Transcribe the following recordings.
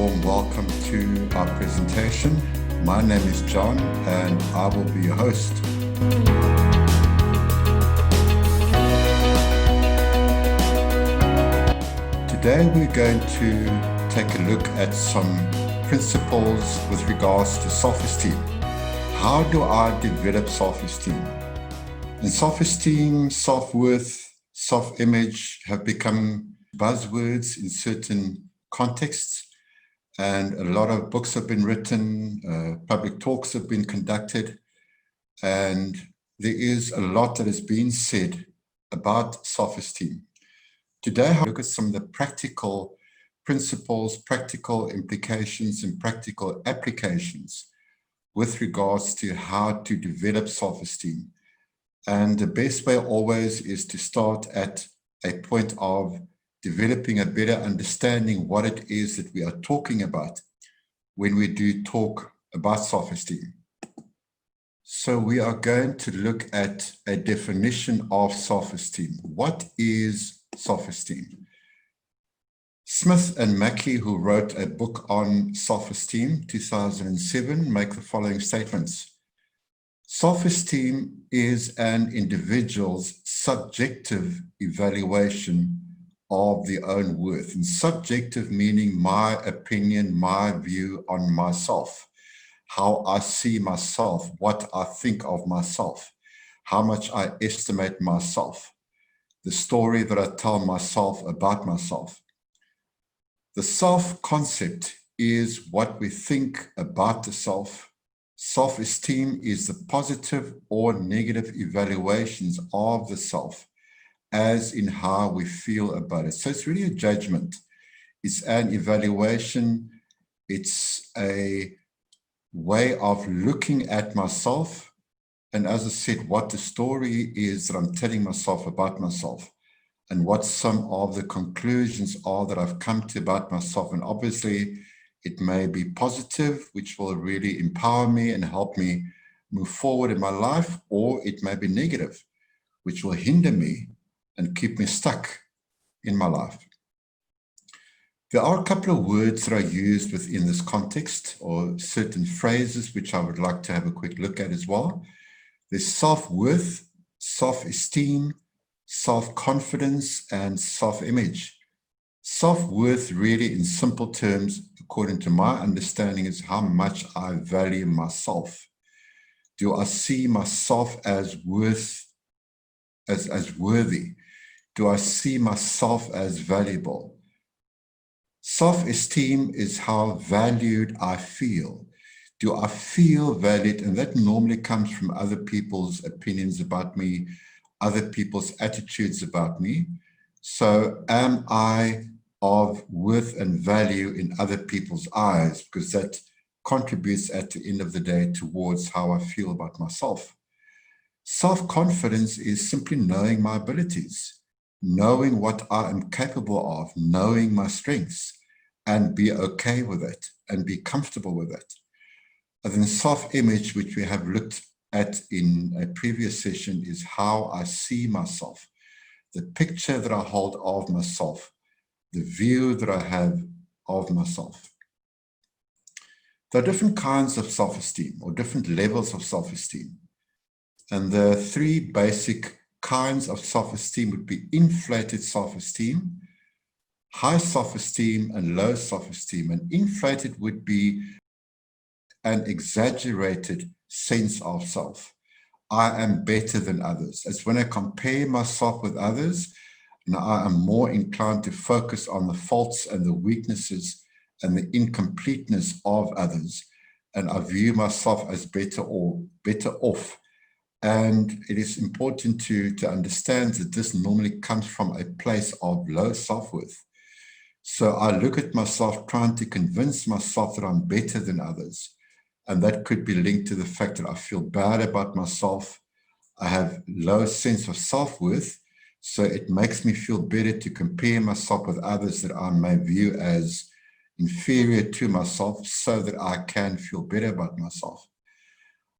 warm welcome to our presentation. My name is John and I will be your host. Today we're going to take a look at some principles with regards to self-esteem. How do I develop self-esteem? And self-esteem, self-worth, self-image have become buzzwords in certain contexts, and a lot of books have been written, public talks have been conducted, and there is a lot that has been said about self-esteem. Today, I'll look at some of the practical principles, practical implications, and practical applications with regards to how to develop self-esteem. And the best way always is to start at a point of developing a better understanding what it is that we are talking about when we do talk about self-esteem. So we are going to look at a definition of self-esteem. What is self-esteem? Smith and Mackey, who wrote a book on self-esteem, 2007, make the following statements. Self-esteem is an individual's subjective evaluation of their own worth. And subjective meaning my opinion, my view on myself, how I see myself, what I think of myself, how much I estimate myself, the story that I tell myself about myself. The self concept is what we think about the self. Self-esteem is the positive or negative evaluations of the self, as in how we feel about it. So it's really a judgment. It's an evaluation. It's a way of looking at myself. And as I said, what the story is that I'm telling myself about myself and what some of the conclusions are that I've come to about myself. And obviously, it may be positive, which will really empower me and help me move forward in my life, or it may be negative, which will hinder me and keep me stuck in my life. There are a couple of words that are used within this context, or certain phrases which I would like to have a quick look at as well. There's self-worth, self-esteem, self-confidence, and self-image. Self-worth really, in simple terms, according to my understanding, is how much I value myself. Do I see myself as worthy? Do I see myself as valuable? Self-esteem is how valued I feel. Do I feel valued? And that normally comes from other people's opinions about me, other people's attitudes about me. So am I of worth and value in other people's eyes? Because that contributes at the end of the day towards how I feel about myself. Self-confidence is simply knowing my abilities, knowing what I am capable of, knowing my strengths, and be okay with it and be comfortable with it. And then self-image, which we have looked at in a previous session, is how I see myself, the picture that I hold of myself, the view that I have of myself. There are different kinds of self-esteem or different levels of self-esteem. And the three basic kinds of self-esteem would be inflated self-esteem, high self-esteem, and low self-esteem. And inflated would be an exaggerated sense of self. I am better than others. It's when I compare myself with others, and I am more inclined to focus on the faults and the weaknesses and the incompleteness of others. And I view myself as better off. And it is important to understand that this normally comes from a place of low self-worth. So I look at myself trying to convince myself that I'm better than others. And that could be linked to the fact that I feel bad about myself. I have low sense of self-worth. So it makes me feel better to compare myself with others that I may view as inferior to myself so that I can feel better about myself.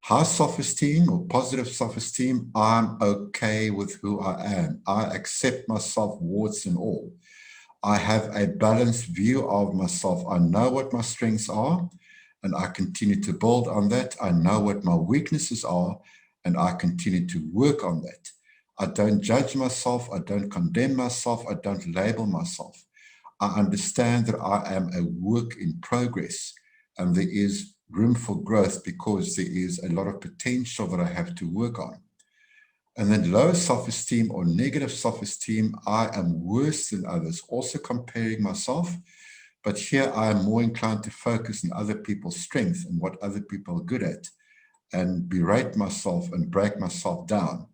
High self-esteem or positive self-esteem, I'm okay with who I am. I accept myself warts and all. I have a balanced view of myself. I know what my strengths are, and I continue to build on that. I know what my weaknesses are, and I continue to work on that. I don't judge myself. I don't condemn myself. I don't label myself. I understand that I am a work in progress, and there is room for growth because there is a lot of potential that I have to work on. And then low self-esteem or negative self-esteem, I am worse than others, also comparing myself. But here I am more inclined to focus on other people's strength and what other people are good at, and berate myself and break myself down.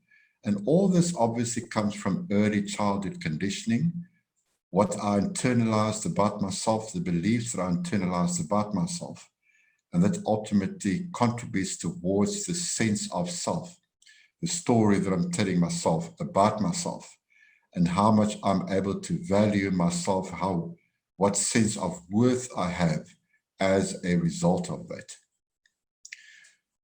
And all this obviously comes from early childhood conditioning, what I internalized about myself, the beliefs that I internalized about myself. And that ultimately contributes towards the sense of self, the story that I'm telling myself about myself, and how much I'm able to value myself, what sense of worth I have as a result of that.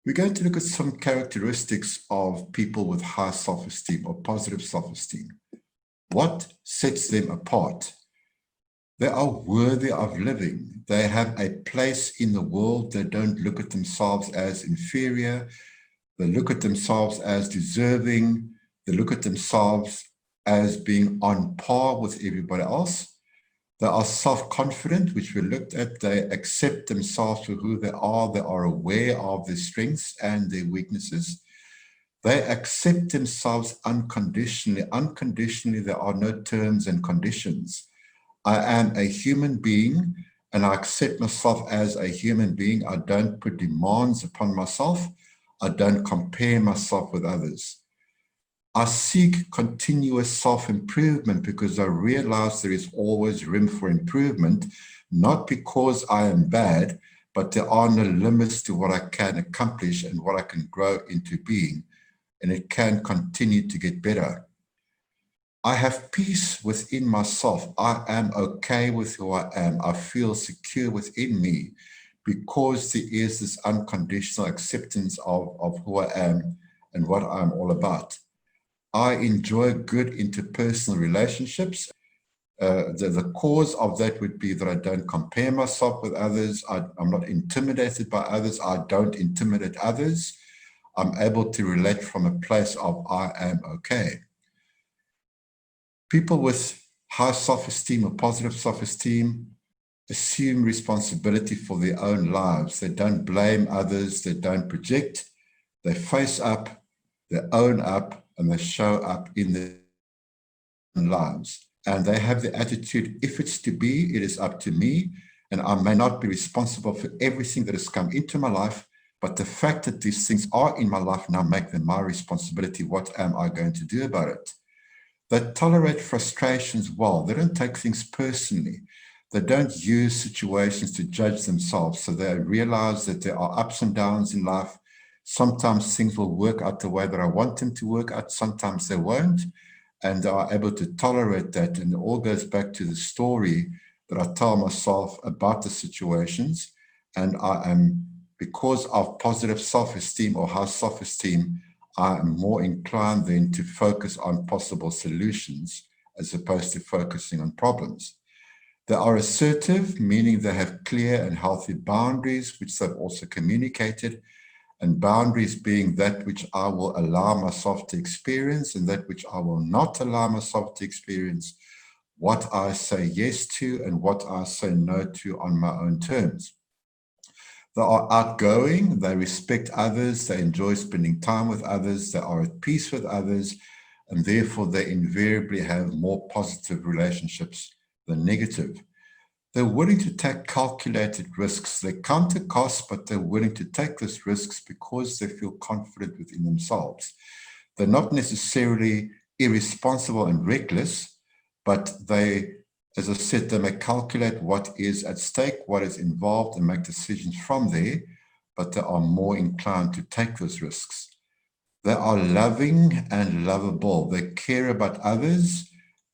We're going to look at some characteristics of people with high self-esteem or positive self-esteem. What sets them apart? They are worthy of living. They have a place in the world. They don't look at themselves as inferior. They look at themselves as deserving. They look at themselves as being on par with everybody else. They are self-confident, which we looked at. They accept themselves for who they are. They are aware of their strengths and their weaknesses. They accept themselves unconditionally. Unconditionally, there are no terms and conditions. I am a human being, and I accept myself as a human being. I don't put demands upon myself. I don't compare myself with others. I seek continuous self-improvement because I realize there is always room for improvement, not because I am bad, but there are no limits to what I can accomplish and what I can grow into being, and it can continue to get better. I have peace within myself. I am okay with who I am. I feel secure within me because there is this unconditional acceptance of who I am and what I'm all about. I enjoy good interpersonal relationships. The cause of that would be that I don't compare myself with others. I'm not intimidated by others. I don't intimidate others. I'm able to relate from a place of I am okay. People with high self-esteem or positive self-esteem assume responsibility for their own lives. They don't blame others. They don't project. They face up, they own up, and they show up in their own lives. And they have the attitude, if it's to be, it is up to me. And I may not be responsible for everything that has come into my life, but the fact that these things are in my life now make them my responsibility. What am I going to do about it? They tolerate frustrations well. They don't take things personally. They don't use situations to judge themselves. So they realize that there are ups and downs in life. Sometimes things will work out the way that I want them to work out. Sometimes they won't. And they are able to tolerate that. And it all goes back to the story that I tell myself about the situations. And I am, because of positive self-esteem or high self-esteem, I am more inclined then to focus on possible solutions as opposed to focusing on problems. They are assertive, meaning they have clear and healthy boundaries, which they've also communicated, and boundaries being that which I will allow myself to experience and that which I will not allow myself to experience, what I say yes to and what I say no to on my own terms. They are outgoing, they respect others, they enjoy spending time with others, they are at peace with others, and therefore they invariably have more positive relationships than negative. They're willing to take calculated risks. They count the costs, but they're willing to take those risks because they feel confident within themselves. They're not necessarily irresponsible and reckless, but they, as I said, they may calculate what is at stake, what is involved, and make decisions from there, but they are more inclined to take those risks. They are loving and lovable. They care about others,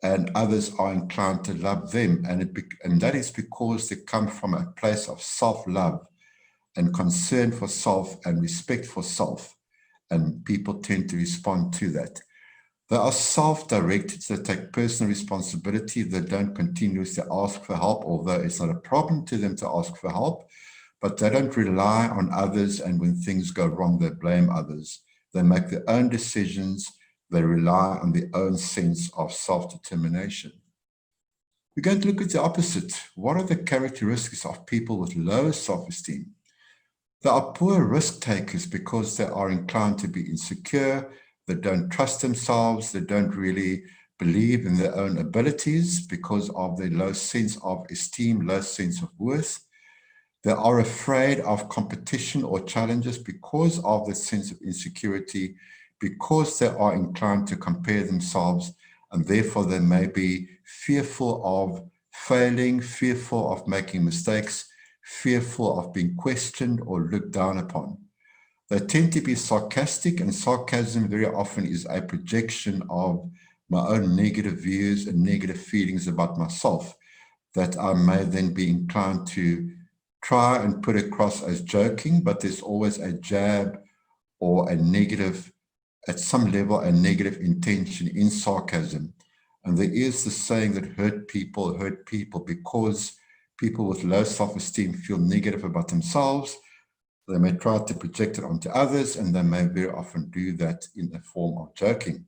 and others are inclined to love them. And that is because they come from a place of self-love and concern for self and respect for self. And people tend to respond to that. They are self-directed, they take personal responsibility, they don't continuously ask for help, although it's not a problem to them to ask for help, but they don't rely on others, and when things go wrong, they blame others. They make their own decisions, they rely on their own sense of self-determination. We're going to look at the opposite. What are the characteristics of people with low self-esteem? They are poor risk takers because they are inclined to be insecure, they don't trust themselves, they don't really believe in their own abilities because of their low sense of esteem, low sense of worth. They are afraid of competition or challenges because of the sense of insecurity, because they are inclined to compare themselves, and therefore they may be fearful of failing, fearful of making mistakes, fearful of being questioned or looked down upon. They tend to be sarcastic, and sarcasm very often is a projection of my own negative views and negative feelings about myself that I may then be inclined to try and put across as joking, but there's always a jab or a negative, at some level, a negative intention in sarcasm. And there is the saying that hurt people because people with low self-esteem feel negative about themselves. They may try to project it onto others, and they may very often do that in the form of joking.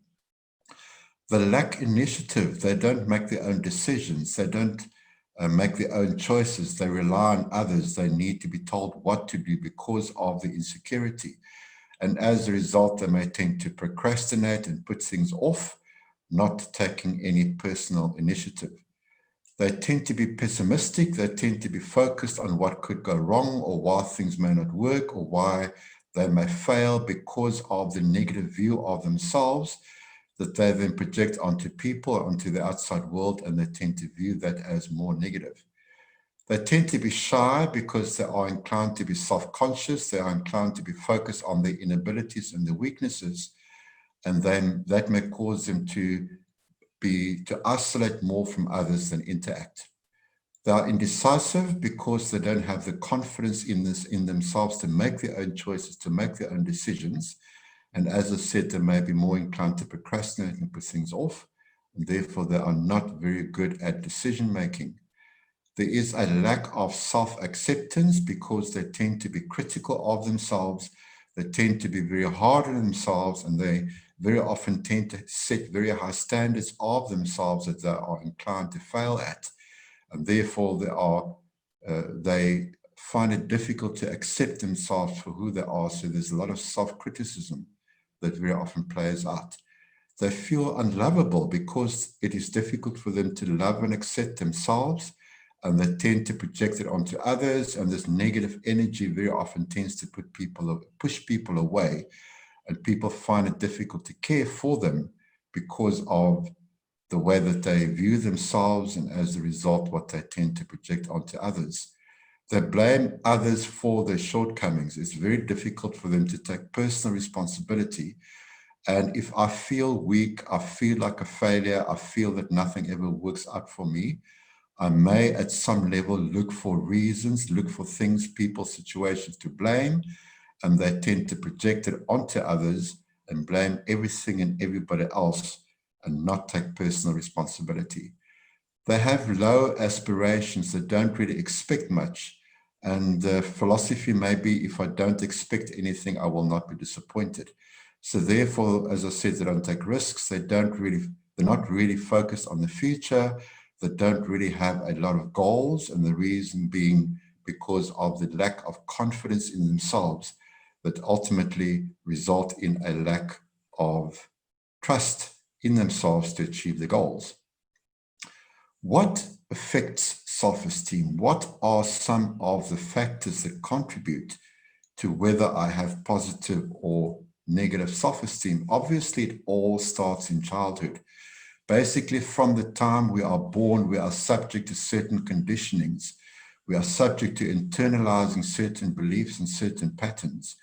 They lack initiative. They don't make their own decisions. They don't make their own choices. They rely on others. They need to be told what to do because of the insecurity. And as a result, they may tend to procrastinate and put things off, not taking any personal initiative. They tend to be pessimistic. They tend to be focused on what could go wrong or why things may not work or why they may fail because of the negative view of themselves that they then project onto people, onto the outside world, and they tend to view that as more negative. They tend to be shy because they are inclined to be self-conscious. They are inclined to be focused on their inabilities and their weaknesses, and then that may cause them to isolate more from others than interact. They are indecisive because they don't have the confidence in themselves to make their own choices, to make their own decisions. And as I said, they may be more inclined to procrastinate and put things off, and therefore they are not very good at decision making. There is a lack of self-acceptance because they tend to be critical of themselves. They tend to be very hard on themselves, and they very often tend to set very high standards of themselves that they are inclined to fail at. And therefore they find it difficult to accept themselves for who they are. So there's a lot of self-criticism that very often plays out. They feel unlovable because it is difficult for them to love and accept themselves, and they tend to project it onto others, and this negative energy very often tends to push people away, and people find it difficult to care for them because of the way that they view themselves, and as a result, what they tend to project onto others. They blame others for their shortcomings. It's very difficult for them to take personal responsibility. And if I feel weak, I feel like a failure, I feel that nothing ever works out for me, I may at some level look for reasons, look for things, people, situations to blame, and they tend to project it onto others and blame everything and everybody else and not take personal responsibility. They have low aspirations. They don't really expect much. And the philosophy may be, if I don't expect anything, I will not be disappointed. So therefore, as I said, they don't take risks. They're not really focused on the future. They don't really have a lot of goals. And the reason being because of the lack of confidence in themselves that ultimately result in a lack of trust in themselves to achieve the goals. What affects self-esteem? What are some of the factors that contribute to whether I have positive or negative self-esteem? Obviously, it all starts in childhood. Basically, from the time we are born, we are subject to certain conditionings. We are subject to internalizing certain beliefs and certain patterns.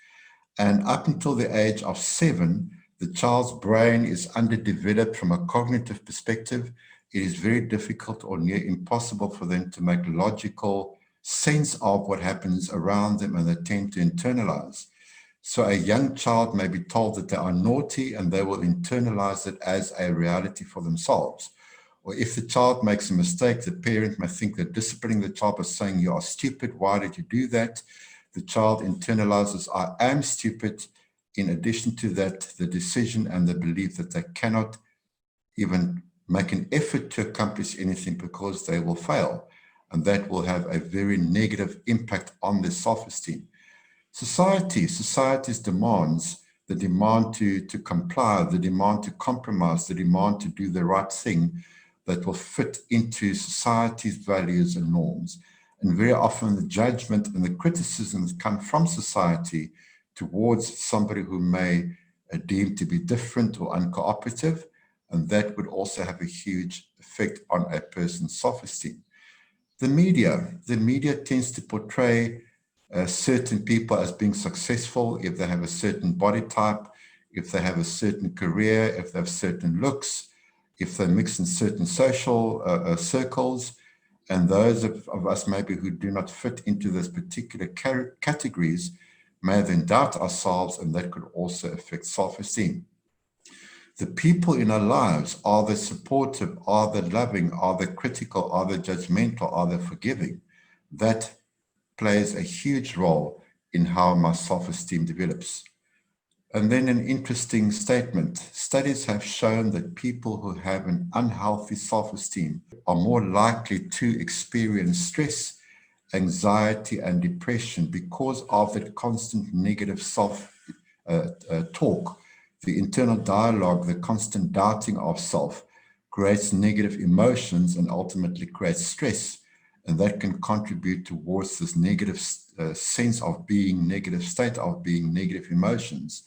And up until the age of 7, the child's brain is underdeveloped from a cognitive perspective. It is very difficult or near impossible for them to make logical sense of what happens around them, and they tend to internalize. So a young child may be told that they are naughty and they will internalize it as a reality for themselves. Or if the child makes a mistake, the parent may think that disciplining the child by saying, you are stupid, why did you do that? The child internalizes, I am stupid. In addition to that, the decision and the belief that they cannot even make an effort to accomplish anything because they will fail. And that will have a very negative impact on their self-esteem. Society's demands, the demand to comply, the demand to compromise, the demand to do the right thing that will fit into society's values and norms. And very often the judgment and the criticisms come from society towards somebody who may deem to be different or uncooperative, and that would also have a huge effect on a person's self-esteem. The media tends to portray certain people as being successful if they have a certain body type, if they have a certain career, if they have certain looks, if they mix in certain social circles. And those of us maybe who do not fit into those particular categories may then doubt ourselves, and that could also affect self-esteem. The people in our lives, are they supportive? Are they loving? Are they critical? Are they judgmental? Are they forgiving? That plays a huge role in how my self-esteem develops. And then an interesting statement. Studies have shown that people who have an unhealthy self-esteem are more likely to experience stress, anxiety, and depression because of that constant negative self-talk. The internal dialogue, the constant doubting of self, creates negative emotions and ultimately creates stress. And that can contribute towards this negative sense of being, negative state of being, negative emotions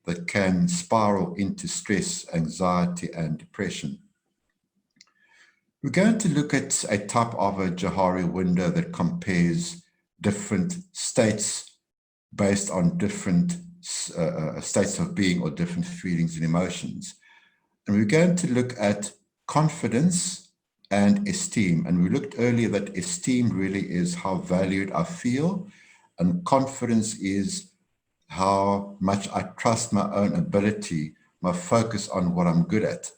that can spiral into stress, anxiety, and depression. We're going to look at a type of a Johari window that compares different states based on different states of being or different feelings and emotions. And we're going to look at confidence and esteem. And we looked earlier that esteem really is how valued I feel, and confidence is how much I trust my own ability, my focus on what I'm good at.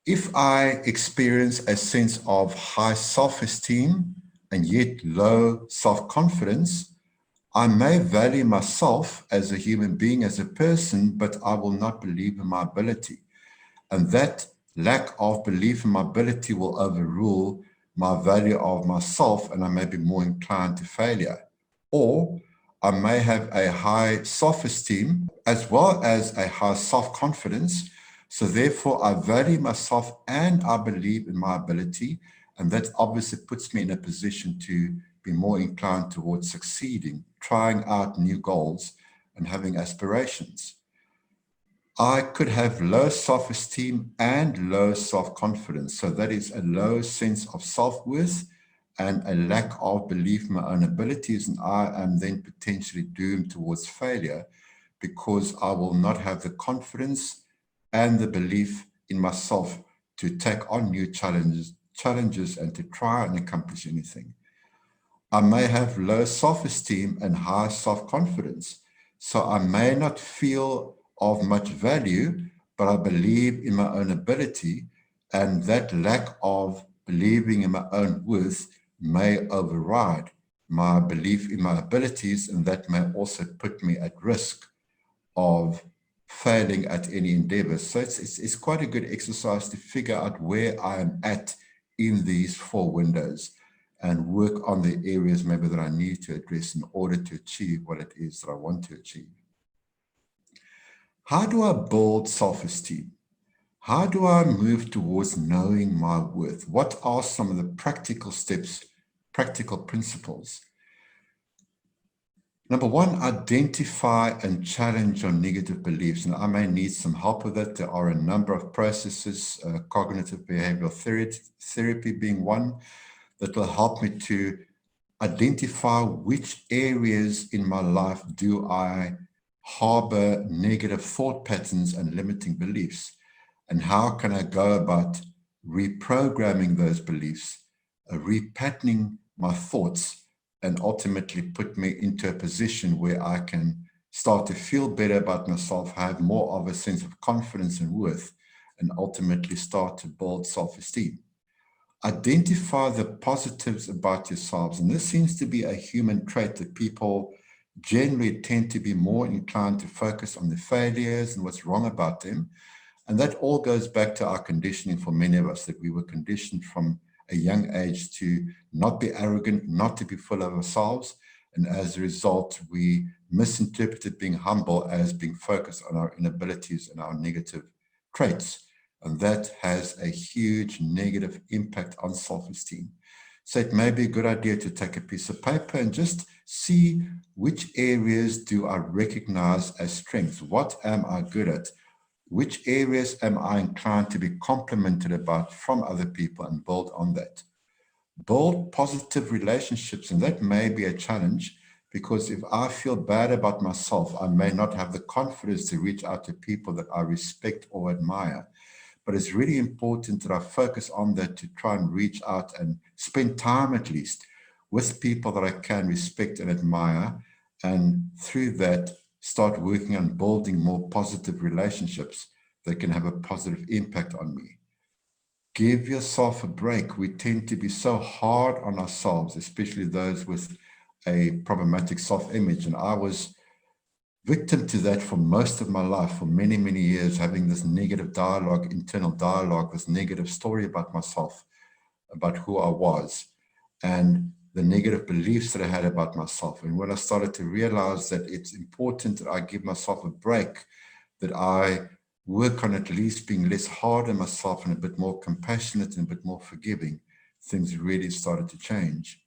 If I experience a sense of high self-esteem and yet low self-confidence, I may value myself as a human being, as a person, but I will not believe in my ability. And that lack of belief in my ability will overrule my value of myself, and I may be more inclined to failure. Or I may have a high self-esteem as well as a high self-confidence. So therefore, I value myself and I believe in my ability. And that obviously puts me in a position to be more inclined towards succeeding, trying out new goals, and having aspirations. I could have low self-esteem and low self-confidence. So that is a low sense of self-worth and a lack of belief in my own abilities. And I am then potentially doomed towards failure because I will not have the confidence and the belief in myself to take on new challenges and to try and accomplish anything. I may have low self-esteem and high self-confidence. So I may not feel of much value, but I believe in my own ability, and that lack of believing in my own worth may override my belief in my abilities, and that may also put me at risk of failing at any endeavor. So it's quite a good exercise to figure out where I am at in these four windows and work on the areas maybe that I need to address in order to achieve what it is that I want to achieve. How do I build self-esteem? How do I move towards knowing my worth? What are some of the practical steps, practical principles? Number one, identify and challenge your negative beliefs. And I may need some help with that. There are a number of processes, cognitive behavioral therapy being one, that will help me to identify which areas in my life do I harbor negative thought patterns and limiting beliefs, and how can I go about reprogramming those beliefs, repatterning my thoughts, and ultimately put me into a position where I can start to feel better about myself, have more of a sense of confidence and worth, and ultimately start to build self-esteem. Identify the positives about yourselves. And this seems to be a human trait that people generally tend to be more inclined to focus on the failures and what's wrong about them. And that all goes back to our conditioning for many of us, that we were conditioned from a young age to not be arrogant, not to be full of ourselves. And as a result, we misinterpreted being humble as being focused on our inabilities and our negative traits. And that has a huge negative impact on self-esteem. So it may be a good idea to take a piece of paper and just see which areas do I recognize as strengths. What am I good at? Which areas am I inclined to be complimented about from other people, and build on that. Build positive relationships, and that may be a challenge, because if I feel bad about myself, I may not have the confidence to reach out to people that I respect or admire. But it's really important that I focus on that, to try and reach out and spend time at least with people that I can respect and admire, and through that start working on building more positive relationships that can have a positive impact on me. Give yourself a break. We tend to be so hard on ourselves, especially those with a problematic self-image. And I was victim to that for most of my life, for many, many years, having this negative dialogue, internal dialogue, this negative story about myself, about who I was, and the negative beliefs that I had about myself. And when I started to realize that it's important that I give myself a break, that I work on at least being less hard on myself and a bit more compassionate and a bit more forgiving, things really started to change.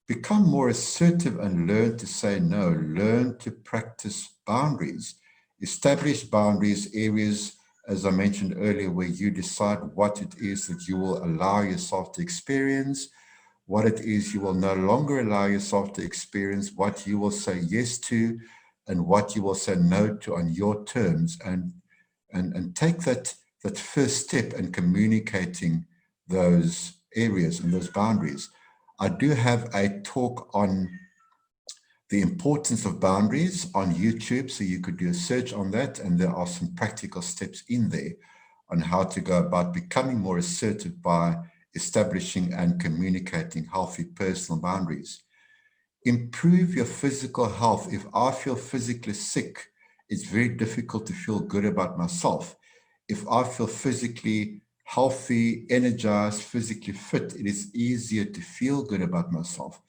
Become more assertive and learn to say no. Learn to practice boundaries. Establish boundaries, areas, as I mentioned earlier, where you decide what it is that you will allow yourself to experience, what it is you will no longer allow yourself to experience, what you will say yes to, and what you will say no to on your terms, and take that first step in communicating those areas and those boundaries. I do have a talk on the importance of boundaries on YouTube, so you could do a search on that, and there are some practical steps in there on how to go about becoming more assertive by establishing and communicating healthy personal boundaries. Improve your physical health. If I feel physically sick, it's very difficult to feel good about myself. If I feel physically healthy, energized, physically fit, it is easier to feel good about myself.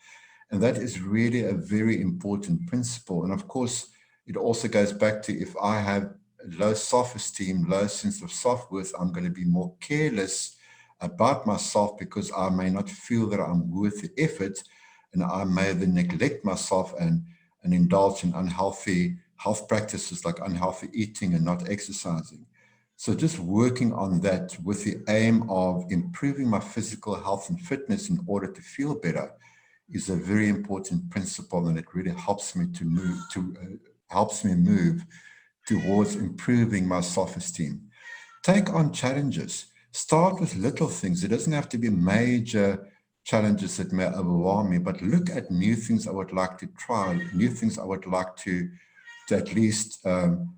And that is really a very important principle. And of course, it also goes back to, if I have low self-esteem, low sense of self-worth, I'm going to be more careless about myself, because I may not feel that I'm worth the effort, and I may then neglect myself and indulge in unhealthy health practices like unhealthy eating and not exercising. So just working on that with the aim of improving my physical health and fitness in order to feel better is a very important principle, and it really helps me to move towards improving my self-esteem. Take on challenges. Start with little things. It doesn't have to be major challenges that may overwhelm me, but look at new things I would like to try, new things I would like to at least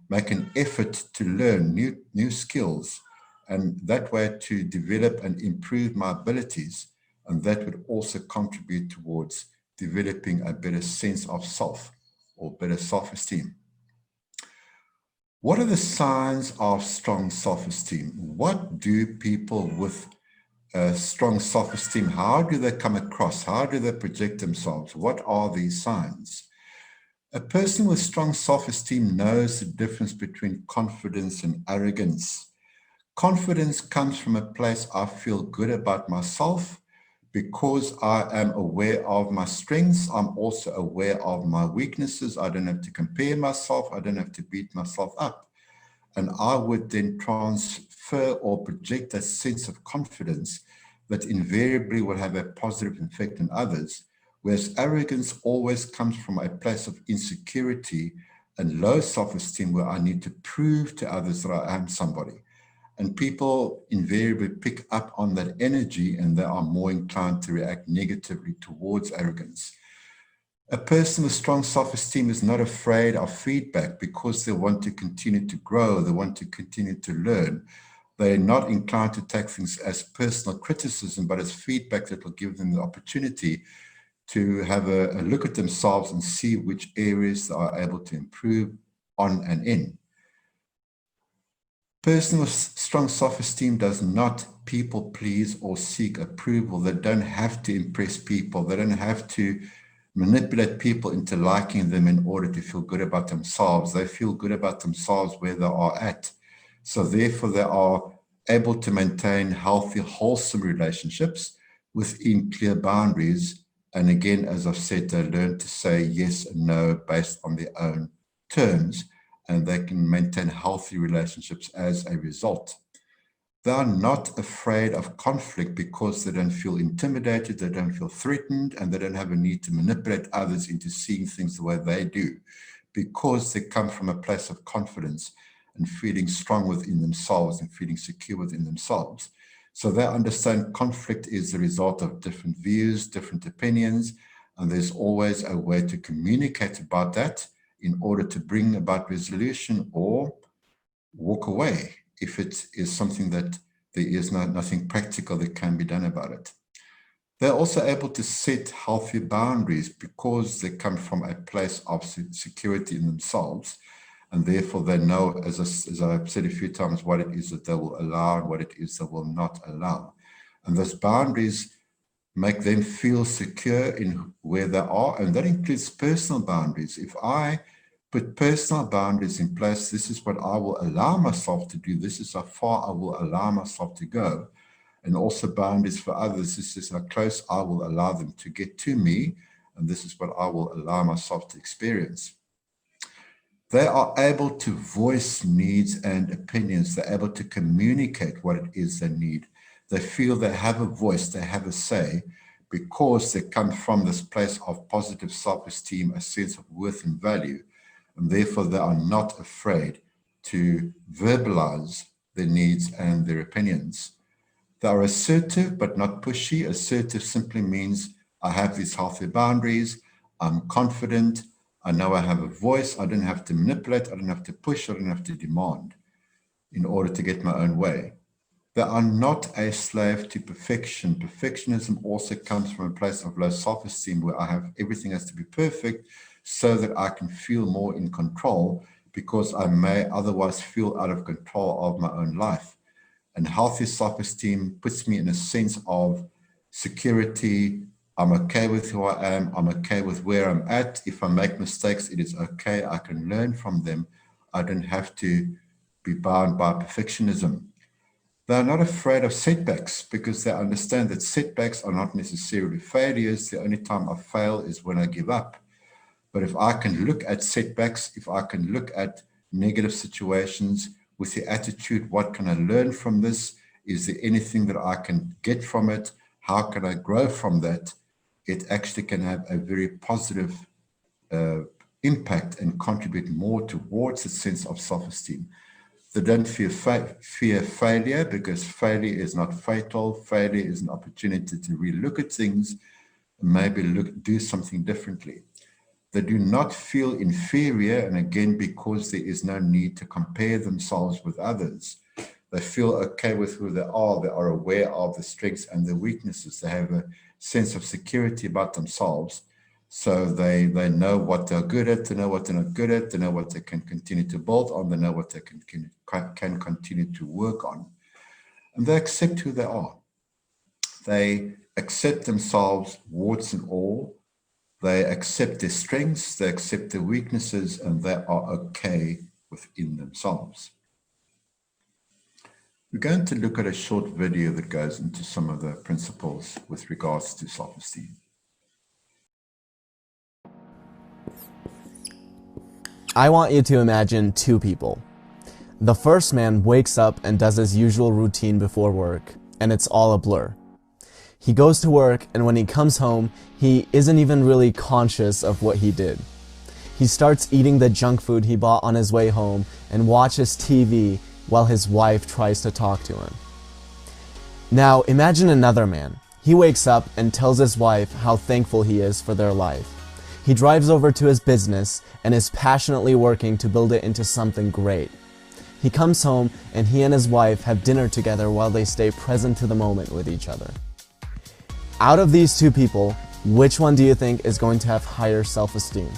make an effort to learn new skills, and that way to develop and improve my abilities. And that would also contribute towards developing a better sense of self, or better self-esteem. What are the signs of strong self-esteem? What do people with strong self-esteem, how do they come across? How do they project themselves? What are these signs? A person with strong self-esteem knows the difference between confidence and arrogance. Confidence comes from a place I feel good about myself because I am aware of my strengths. I'm also aware of my weaknesses. I don't have to compare myself. I don't have to beat myself up. And I would then transfer or project a sense of confidence that invariably will have a positive effect on others. Whereas arrogance always comes from a place of insecurity and low self-esteem, where I need to prove to others that I am somebody. And people invariably pick up on that energy, and they are more inclined to react negatively towards arrogance. A person with strong self-esteem is not afraid of feedback because they want to continue to grow, they want to continue to learn. They're not inclined to take things as personal criticism, but as feedback that will give them the opportunity to have a look at themselves and see which areas they are able to improve on and in. Person with strong self-esteem does not people please or seek approval. They don't have to impress people. They don't have to manipulate people into liking them in order to feel good about themselves. They feel good about themselves where they are at. So therefore, they are able to maintain healthy, wholesome relationships within clear boundaries. And again, as I've said, they learn to say yes and no based on their own terms, and they can maintain healthy relationships as a result. They are not afraid of conflict because they don't feel intimidated, they don't feel threatened, and they don't have a need to manipulate others into seeing things the way they do, because they come from a place of confidence and feeling strong within themselves and feeling secure within themselves. So they understand conflict is the result of different views, different opinions, and there's always a way to communicate about that in order to bring about resolution or walk away if it is something that there is nothing practical that can be done about it. They're also able to set healthy boundaries because they come from a place of security in themselves, and therefore they know, as I've said a few times, what it is that they will allow and what it is they will not allow. And those boundaries make them feel secure in where they are, and that includes personal boundaries. If I put personal boundaries in place, this is what I will allow myself to do, this is how far I will allow myself to go. And also boundaries for others, this is how close I will allow them to get to me, and this is what I will allow myself to experience. They are able to voice needs and opinions. They're able to communicate what it is they need. They feel they have a voice, they have a say, because they come from this place of positive self-esteem, a sense of worth and value, and therefore they are not afraid to verbalize their needs and their opinions. They are assertive but not pushy. Assertive simply means I have these healthy boundaries, I'm confident, I know I have a voice, I don't have to manipulate, I don't have to push, I don't have to demand in order to get my own way. They are not a slave to perfection. Perfectionism also comes from a place of low self-esteem where I have everything has to be perfect so that I can feel more in control, because I may otherwise feel out of control of my own life. And healthy self-esteem puts me in a sense of security. I'm okay with who I am. I'm okay with where I'm at. If I make mistakes, it is okay. I can learn from them. I don't have to be bound by perfectionism. They're not afraid of setbacks because they understand that setbacks are not necessarily failures. The only time I fail is when I give up. But if I can look at setbacks, if I can look at negative situations with the attitude, what can I learn from this? Is there anything that I can get from it? How can I grow from that? It actually can have a very positive impact and contribute more towards a sense of self-esteem. They don't fear failure, because failure is not fatal. Failure is an opportunity to relook at things and maybe do something differently. They do not feel inferior, and again, because there is no need to compare themselves with others. They feel okay with who they are aware of the strengths and the weaknesses. They have a sense of security about themselves. So they know what they're good at, they know what they're not good at, they know what they can continue to build on, they know what they can continue to work on. And they accept who they are. They accept themselves, warts and all. They accept their strengths, they accept their weaknesses, and they are okay within themselves. We're going to look at a short video that goes into some of the principles with regards to self-esteem. I want you to imagine two people. The first man wakes up and does his usual routine before work, and it's all a blur. He goes to work, and when he comes home, he isn't even really conscious of what he did. He starts eating the junk food he bought on his way home and watches TV while his wife tries to talk to him. Now imagine another man. He wakes up and tells his wife how thankful he is for their life. He drives over to his business and is passionately working to build it into something great. He comes home and he and his wife have dinner together while they stay present to the moment with each other. Out of these two people, which one do you think is going to have higher self-esteem?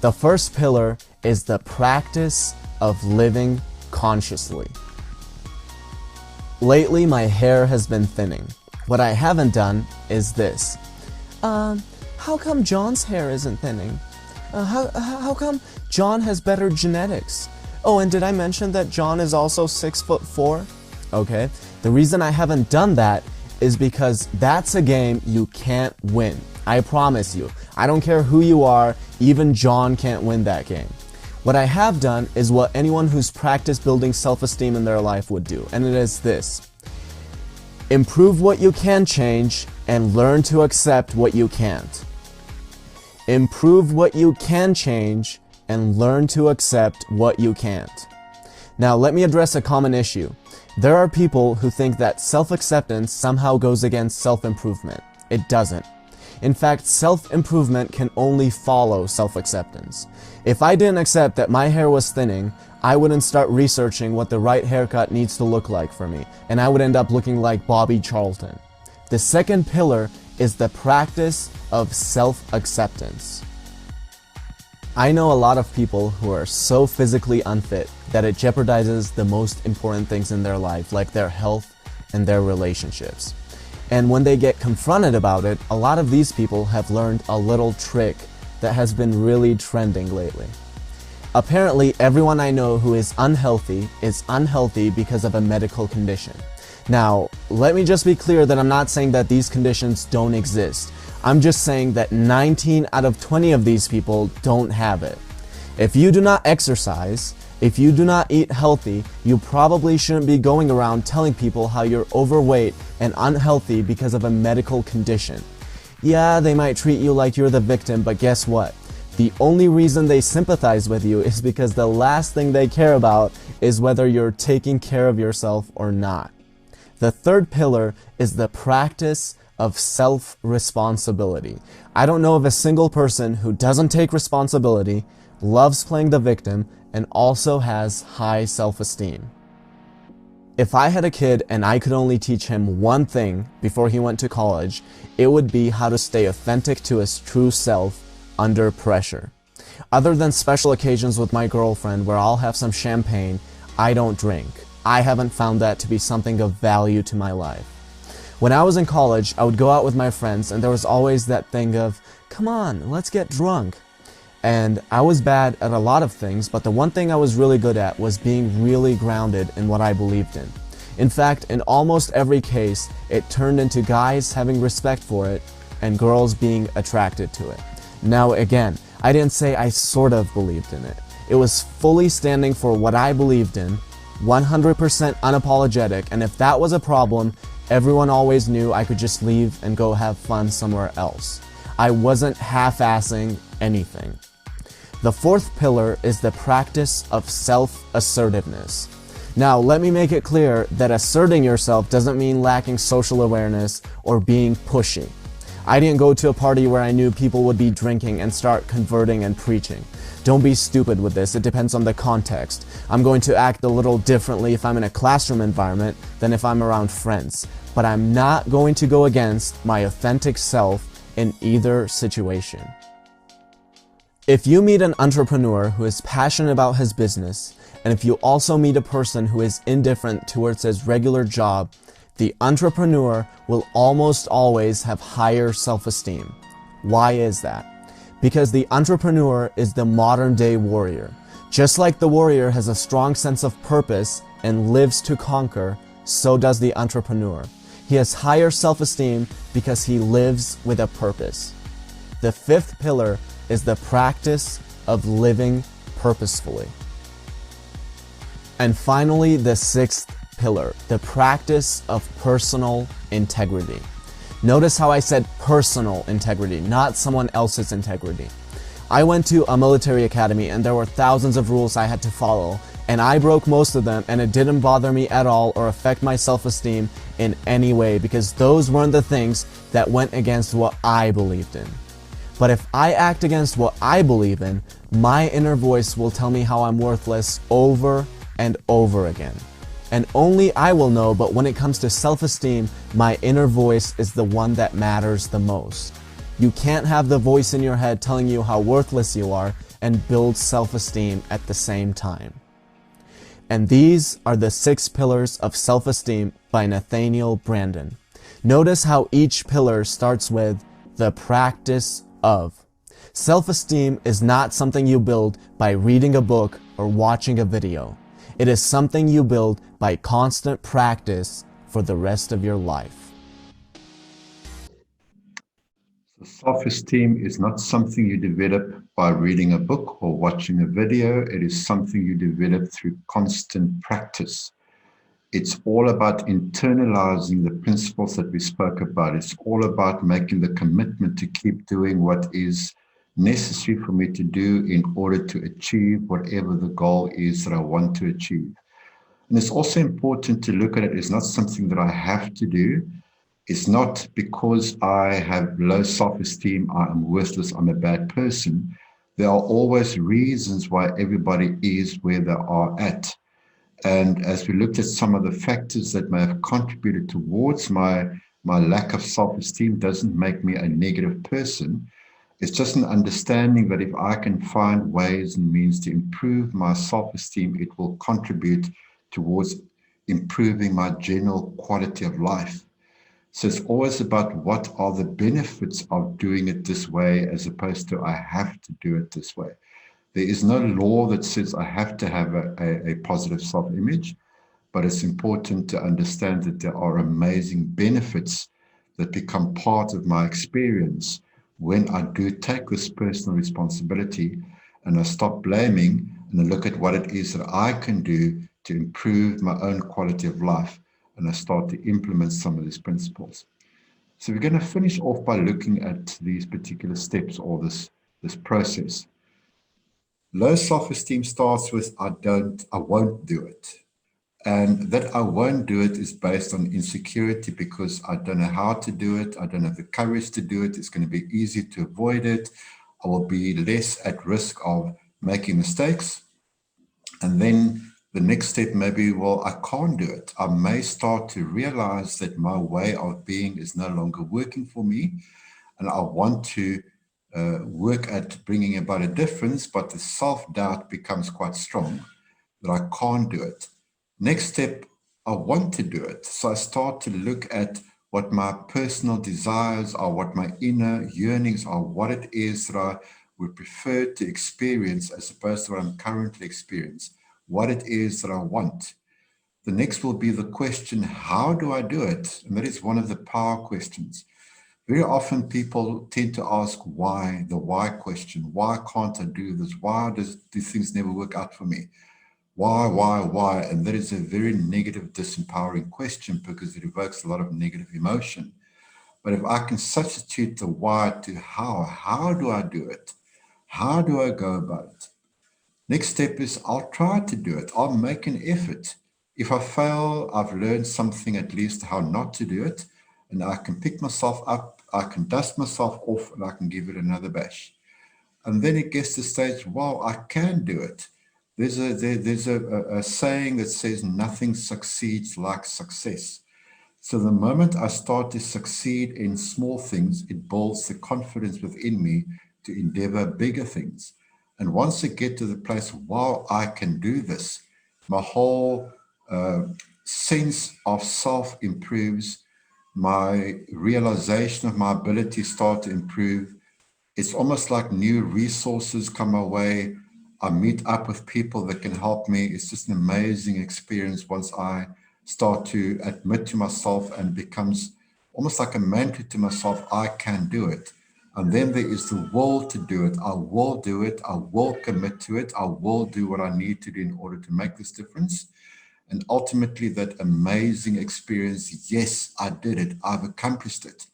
The first pillar is the practice of living consciously. Lately, my hair has been thinning. What I haven't done is this. How come John's hair isn't thinning? How come John has better genetics? Oh, and did I mention that John is also 6'4"? Okay, the reason I haven't done that is because that's a game you can't win. I promise you. I don't care who you are, even John can't win that game. What I have done is what anyone who's practiced building self-esteem in their life would do, and it is this. Improve what you can change and learn to accept what you can't. Improve what you can change and learn to accept what you can't. Now, let me address a common issue. There are people who think that self-acceptance somehow goes against self-improvement. It doesn't. In fact, self-improvement can only follow self-acceptance. If I didn't accept that my hair was thinning, I wouldn't start researching what the right haircut needs to look like for me, and I would end up looking like Bobby Charlton. The second pillar is the practice of self-acceptance. I know a lot of people who are so physically unfit that it jeopardizes the most important things in their life, like their health and their relationships. And when they get confronted about it, a lot of these people have learned a little trick that has been really trending lately. Apparently, everyone I know who is unhealthy because of a medical condition. Now, let me just be clear that I'm not saying that these conditions don't exist. I'm just saying that 19 out of 20 of these people don't have it. If you do not exercise, if you do not eat healthy, you probably shouldn't be going around telling people how you're overweight and unhealthy because of a medical condition. Yeah, they might treat you like you're the victim, but guess what? The only reason they sympathize with you is because the last thing they care about is whether you're taking care of yourself or not. The third pillar is the practice of self-responsibility. I don't know of a single person who doesn't take responsibility, loves playing the victim, and also has high self-esteem. If I had a kid and I could only teach him one thing before he went to college, it would be how to stay authentic to his true self under pressure. Other than special occasions with my girlfriend where I'll have some champagne, I don't drink. I haven't found that to be something of value to my life. When I was in college, I would go out with my friends and there was always that thing of, come on, let's get drunk. And I was bad at a lot of things, but the one thing I was really good at was being really grounded in what I believed in. In fact, in almost every case, it turned into guys having respect for it and girls being attracted to it. Now again, I didn't say I sort of believed in it. It was fully standing for what I believed in, 100% unapologetic, and if that was a problem, everyone always knew I could just leave and go have fun somewhere else. I wasn't half-assing anything. The fourth pillar is the practice of self-assertiveness. Now, let me make it clear that asserting yourself doesn't mean lacking social awareness or being pushy. I didn't go to a party where I knew people would be drinking and start converting and preaching. Don't be stupid with this, it depends on the context. I'm going to act a little differently if I'm in a classroom environment than if I'm around friends. But I'm not going to go against my authentic self in either situation. If you meet an entrepreneur who is passionate about his business, and if you also meet a person who is indifferent towards his regular job, the entrepreneur will almost always have higher self-esteem. Why is that? Because the entrepreneur is the modern-day warrior. Just like the warrior has a strong sense of purpose and lives to conquer, so does the entrepreneur. He has higher self-esteem because he lives with a purpose. The fifth pillar is the practice of living purposefully. And finally, the sixth pillar, the practice of personal integrity. Notice how I said personal integrity, not someone else's integrity. I went to a military academy and there were thousands of rules I had to follow, and I broke most of them and it didn't bother me at all or affect my self-esteem in any way because those weren't the things that went against what I believed in. But if I act against what I believe in, my inner voice will tell me how I'm worthless over and over again. And only I will know, but when it comes to self-esteem, my inner voice is the one that matters the most. You can't have the voice in your head telling you how worthless you are and build self-esteem at the same time. And these are the 6 pillars of self-esteem by Nathaniel Branden. Notice how each pillar starts with the practice of. Self-esteem is not something you build by reading a book or watching a video. It is something you build by constant practice for the rest of your life. So self-esteem is not something you develop by reading a book or watching a video. It is something you develop through constant practice. It's all about internalizing the principles that we spoke about. It's all about making the commitment to keep doing what is necessary for me to do in order to achieve whatever the goal is that I want to achieve. And it's also important to look at it as not something that I have to do. It's not because I have low self-esteem, I am worthless, I'm a bad person. There are always reasons why everybody is where they are at. And as we looked at some of the factors that may have contributed towards my lack of self-esteem, doesn't make me a negative person. It's just an understanding that if I can find ways and means to improve my self-esteem, it will contribute towards improving my general quality of life. So it's always about what are the benefits of doing it this way as opposed to I have to do it this way. There is no law that says I have to have a positive self-image, but it's important to understand that there are amazing benefits that become part of my experience when I do take this personal responsibility and I stop blaming and I look at what it is that I can do to improve my own quality of life, and I start to implement some of these principles. So we're going to finish off by looking at these particular steps or this process. Low self-esteem starts with I won't do it. And that I won't do it is based on insecurity because I don't know how to do it. I don't have the courage to do it. It's going to be easy to avoid it. I will be less at risk of making mistakes. And then the next step may be, well, I can't do it. I may start to realize that my way of being is no longer working for me. And I want to work at bringing about a difference, but the self-doubt becomes quite strong that I can't do it. Next step, I want to do it. So I start to look at what my personal desires are, what my inner yearnings are, what it is that I would prefer to experience as opposed to what I'm currently experiencing, what it is that I want. The next will be the question, how do I do it? And that is one of the power questions. Very often people tend to ask why, the why question. Why can't I do this? Why do things never work out for me? Why? And that is a very negative, disempowering question because it evokes a lot of negative emotion. But if I can substitute the why to how do I do it? How do I go about it? Next step is I'll try to do it. I'll make an effort. If I fail, I've learned something at least how not to do it. And I can pick myself up, I can dust myself off, and I can give it another bash. And then it gets to the stage, wow, I can do it. There's a saying that says nothing succeeds like success. So the moment I start to succeed in small things, it builds the confidence within me to endeavor bigger things. And once I get to the place, wow, I can do this, my whole sense of self improves, my realization of my abilities start to improve. It's almost like new resources come my way. I meet up with people that can help me. It's just an amazing experience once I start to admit to myself, and it becomes almost like a mantra to myself, I can do it. And then there is the will to do it. I will do it. I will commit to it. I will do what I need to do in order to make this difference. And ultimately that amazing experience, yes, I did it. I've accomplished it.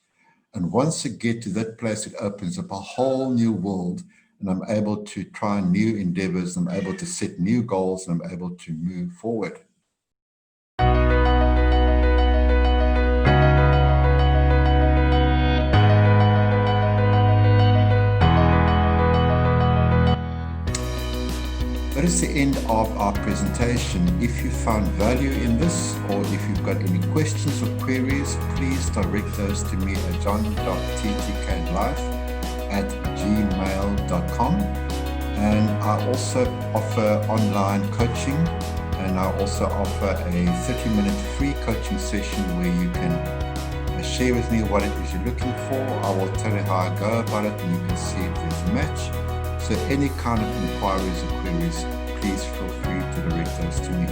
And once I get to that place, it opens up a whole new world, and I'm able to try new endeavors. I'm able to set new goals, and I'm able to move forward. That is the end of our presentation. If you found value in this, or if you've got any questions or queries, please direct those to me at john.ttklife@gmail.com. And I also offer online coaching, and I also offer a 30-minute free coaching session where you can share with me what it is you're looking for. I will tell you how I go about it, and you can see if there's a match. So any kind of inquiries or queries, please feel free to direct those to me.